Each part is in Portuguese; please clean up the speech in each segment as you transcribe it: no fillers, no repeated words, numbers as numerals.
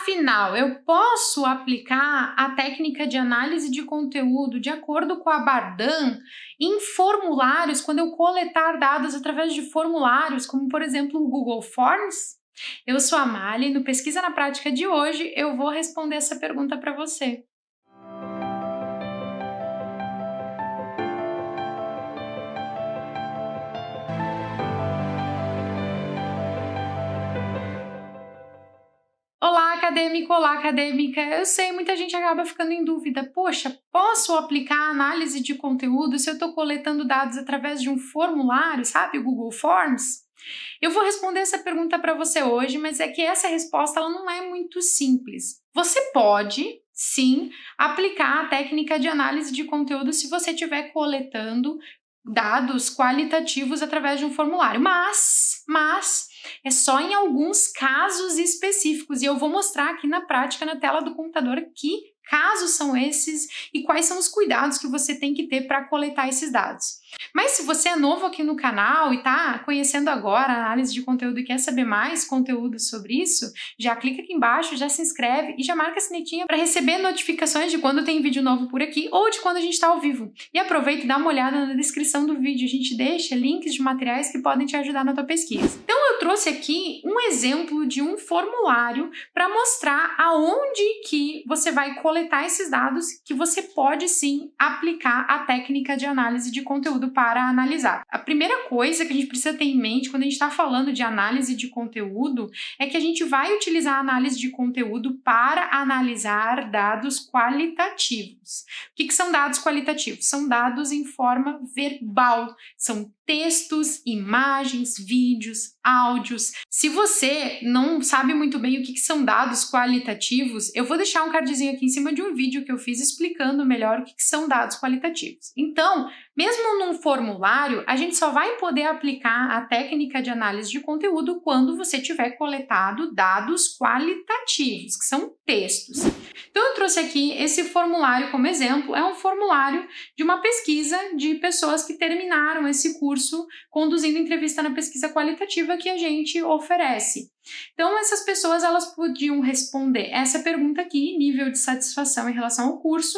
Afinal, eu posso aplicar a técnica de análise de conteúdo de acordo com a Bardan em formulários, quando eu coletar dados através de formulários, como por exemplo o Google Forms? Eu sou a Mali e no Pesquisa na Prática de hoje eu vou responder essa pergunta para você. Olá, acadêmico! Olá, acadêmica! Eu sei, muita gente acaba ficando em dúvida. Poxa, posso aplicar a análise de conteúdo se eu estou coletando dados através de um formulário, sabe, o Google Forms? Eu vou responder essa pergunta para você hoje, mas é que essa resposta ela não é muito simples. Você pode, sim, aplicar a técnica de análise de conteúdo se você estiver coletando dados qualitativos através de um formulário, mas é só em alguns casos específicos e eu vou mostrar aqui na prática na tela do computador que casos são esses e quais são os cuidados que você tem que ter para coletar esses dados. Mas se você é novo aqui no canal e está conhecendo agora a análise de conteúdo e quer saber mais conteúdo sobre isso, já clica aqui embaixo, já se inscreve e já marca a sinetinha para receber notificações de quando tem vídeo novo por aqui ou de quando a gente está ao vivo. E aproveita e dá uma olhada na descrição do vídeo, a gente deixa links de materiais que podem te ajudar na tua pesquisa. Então eu trouxe aqui um exemplo de um formulário para mostrar aonde que você vai coletar esses dados que você pode sim aplicar a técnica de análise de conteúdo para analisar. A primeira coisa que a gente precisa ter em mente quando a gente está falando de análise de conteúdo é que a gente vai utilizar a análise de conteúdo para analisar dados qualitativos. O que são dados qualitativos? São dados em forma verbal, são textos, imagens, vídeos, áudios. Se você não sabe muito bem o que são dados qualitativos, eu vou deixar um cardzinho aqui em cima de um vídeo que eu fiz explicando melhor o que são dados qualitativos. Então, mesmo num formulário, a gente só vai poder aplicar a técnica de análise de conteúdo quando você tiver coletado dados qualitativos, que são textos. Então, eu trouxe aqui esse formulário como exemplo, é um formulário de uma pesquisa de pessoas que terminaram esse curso conduzindo entrevista na pesquisa qualitativa que a gente oferece. Então, essas pessoas elas podiam responder essa pergunta aqui, nível de satisfação em relação ao curso,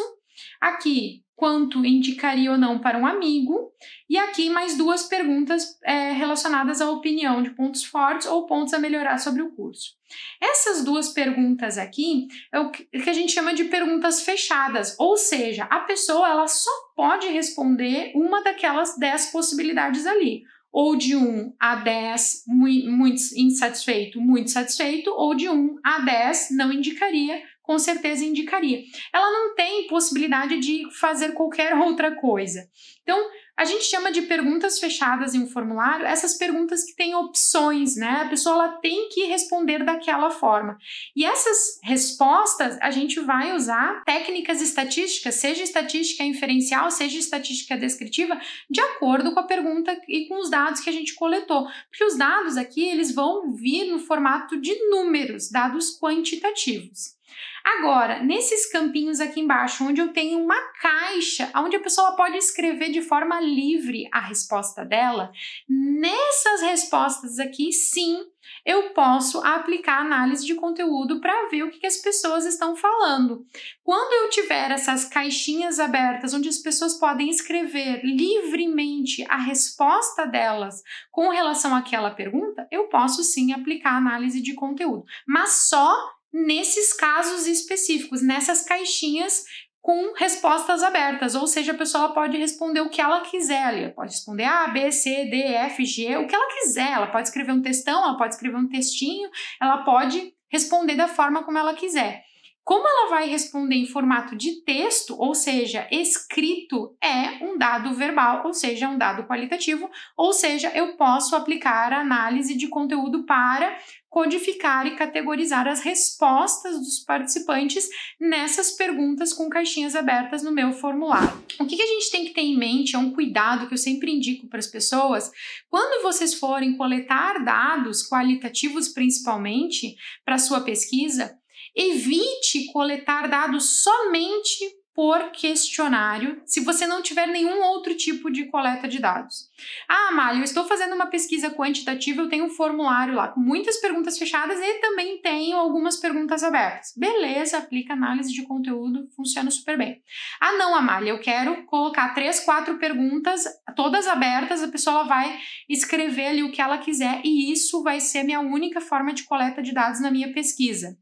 aqui, quanto indicaria ou não para um amigo, e aqui mais duas perguntas relacionadas à opinião de pontos fortes ou pontos a melhorar sobre o curso. Essas duas perguntas aqui é o que a gente chama de perguntas fechadas, ou seja, a pessoa ela só pode responder uma daquelas 10 possibilidades ali, ou de 1 a 10, muito insatisfeito, muito satisfeito, ou de 1 a 10, não indicaria, com certeza indicaria. Ela não tem possibilidade de fazer qualquer outra coisa. Então, a gente chama de perguntas fechadas em um formulário, essas perguntas que têm opções, né? A pessoa ela tem que responder daquela forma. E essas respostas, a gente vai usar técnicas estatísticas, seja estatística inferencial, seja estatística descritiva, de acordo com a pergunta e com os dados que a gente coletou. Porque os dados aqui, eles vão vir no formato de números, dados quantitativos. Agora, nesses campinhos aqui embaixo, onde eu tenho uma caixa, onde a pessoa pode escrever de forma livre a resposta dela, nessas respostas aqui, sim, eu posso aplicar análise de conteúdo para ver o que as pessoas estão falando. Quando eu tiver essas caixinhas abertas, onde as pessoas podem escrever livremente a resposta delas com relação àquela pergunta, eu posso sim aplicar análise de conteúdo, mas só nesses casos específicos, nessas caixinhas com respostas abertas, ou seja, a pessoa pode responder o que ela quiser ali, ela pode responder A, B, C, D, F, G, o que ela quiser, ela pode escrever um textão, ela pode escrever um textinho, ela pode responder da forma como ela quiser. Como ela vai responder em formato de texto, ou seja, escrito, é um dado verbal, ou seja, um dado qualitativo, ou seja, eu posso aplicar a análise de conteúdo para codificar e categorizar as respostas dos participantes nessas perguntas com caixinhas abertas no meu formulário. O que a gente tem que ter em mente é um cuidado que eu sempre indico para as pessoas. Quando vocês forem coletar dados qualitativos, principalmente, para a sua pesquisa, evite coletar dados somente por questionário, se você não tiver nenhum outro tipo de coleta de dados. Ah, Amália, eu estou fazendo uma pesquisa quantitativa, eu tenho um formulário lá com muitas perguntas fechadas e também tenho algumas perguntas abertas. Beleza, aplica análise de conteúdo, funciona super bem. Ah, não, Amália, eu quero colocar 3, 4 perguntas, todas abertas, a pessoa vai escrever ali o que ela quiser e isso vai ser minha única forma de coleta de dados na minha pesquisa.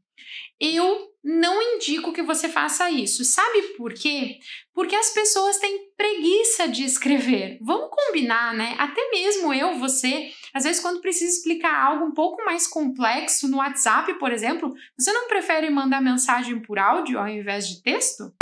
Eu não indico que você faça isso. Sabe por quê? Porque as pessoas têm preguiça de escrever. Vamos combinar, né? Até mesmo eu, você, às vezes quando precisa explicar algo um pouco mais complexo no WhatsApp, por exemplo, você não prefere mandar mensagem por áudio ao invés de texto?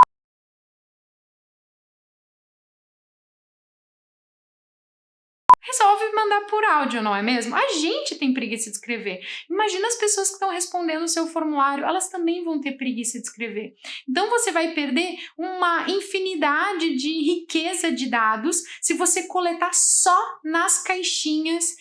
Resolve mandar por áudio, não é mesmo? A gente tem preguiça de escrever. Imagina as pessoas que estão respondendo o seu formulário, elas também vão ter preguiça de escrever. Então você vai perder uma infinidade de riqueza de dados se você coletar só nas caixinhas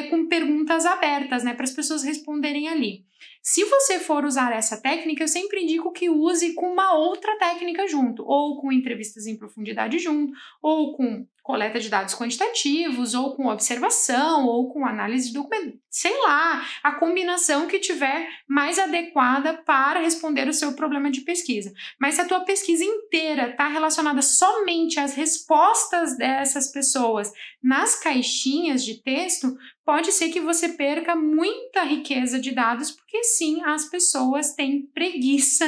com perguntas abertas, né, para as pessoas responderem ali. Se você for usar essa técnica, eu sempre indico que use com uma outra técnica junto, ou com entrevistas em profundidade junto, ou com coleta de dados quantitativos, ou com observação, ou com análise de documento, sei lá, a combinação que tiver mais adequada para responder o seu problema de pesquisa. Mas se a tua pesquisa inteira está relacionada somente às respostas dessas pessoas nas caixinhas de texto, pode ser que você perca muita riqueza de dados, porque sim, as pessoas têm preguiça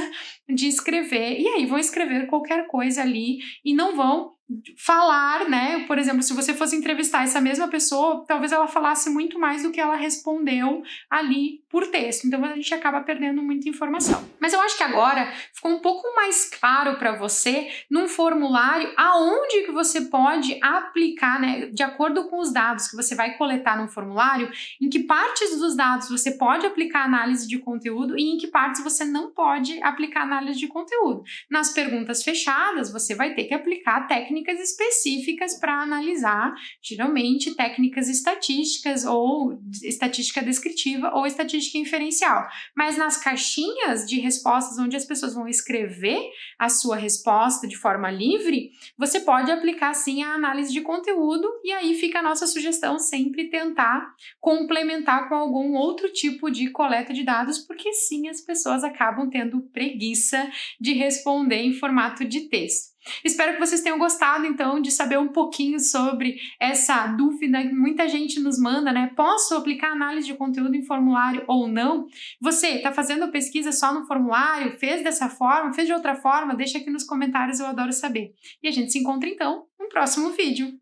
de escrever, e aí vão escrever qualquer coisa ali e não vão falar, né? Por exemplo, se você fosse entrevistar essa mesma pessoa, talvez ela falasse muito mais do que ela respondeu ali por texto. Então a gente acaba perdendo muita informação. Mas eu acho que agora ficou um pouco mais claro para você num formulário aonde que você pode aplicar, né, de acordo com os dados que você vai coletar no formulário, em que partes dos dados você pode aplicar análise de conteúdo e em que partes você não pode aplicar análise de conteúdo. Nas perguntas fechadas, você vai ter que aplicar técnicas específicas para analisar, geralmente técnicas estatísticas ou estatística descritiva ou estatística inferencial. Mas nas caixinhas de respostas onde as pessoas vão escrever a sua resposta de forma livre, você pode aplicar sim a análise de conteúdo e aí fica a nossa sugestão sempre tentar complementar com algum outro tipo de coleta de dados, porque sim, as pessoas acabam tendo preguiça de responder em formato de texto. Espero que vocês tenham gostado, então, de saber um pouquinho sobre essa dúvida que muita gente nos manda, né? Posso aplicar análise de conteúdo em formulário ou não? Você está fazendo pesquisa só no formulário? Fez dessa forma? Fez de outra forma? Deixa aqui nos comentários, eu adoro saber. E a gente se encontra, então, no próximo vídeo.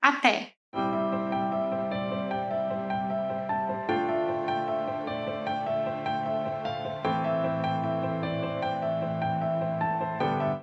Até!